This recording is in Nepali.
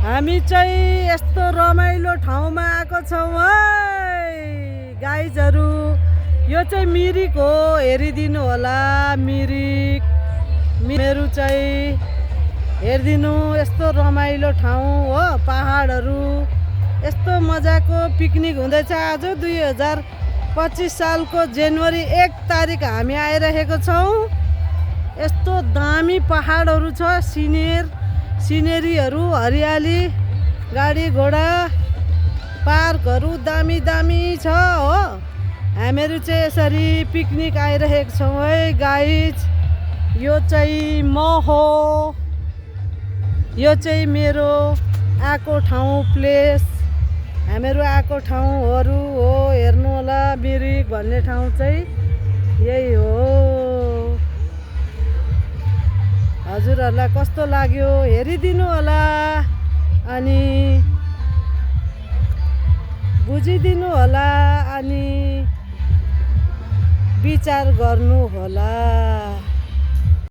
हामी चाहिँ यस्तो रमाइलो ठाउँमा आएको छौँ है गाइजहरू। यो चाहिँ मिरिक हो, हेरिदिनु होला मिरिक। मेरो चाहिँ हेरिदिनु, यस्तो रमाइलो ठाउँ हो, पहाडहरू। यस्तो मजाको पिकनिक हुँदैछ। आज 2025 सालको जनवरी 1 तारिक हामी आइरहेको छौँ। यस्तो दामी पहाडहरू छ, सिनेरीहरू, हरियाली, गाडी घोडा, पार्कहरू दामी दामी छ हो। हामीहरू चाहिँ यसरी पिकनिक आइरहेको छौँ है गाइज। यो चाहिँ म हो, यो चाहिँ मेरो आएको ठाउँ प्लेस, हामीहरू आएको ठाउँहरू हो। हेर्नु होला, मिरिक भन्ने ठाउँ चाहिँ यही हो। हजुरहरूलाई कस्तो लाग्यो हेरिदिनु होला अनि बुझिदिनु होला अनि विचार गर्नु होला।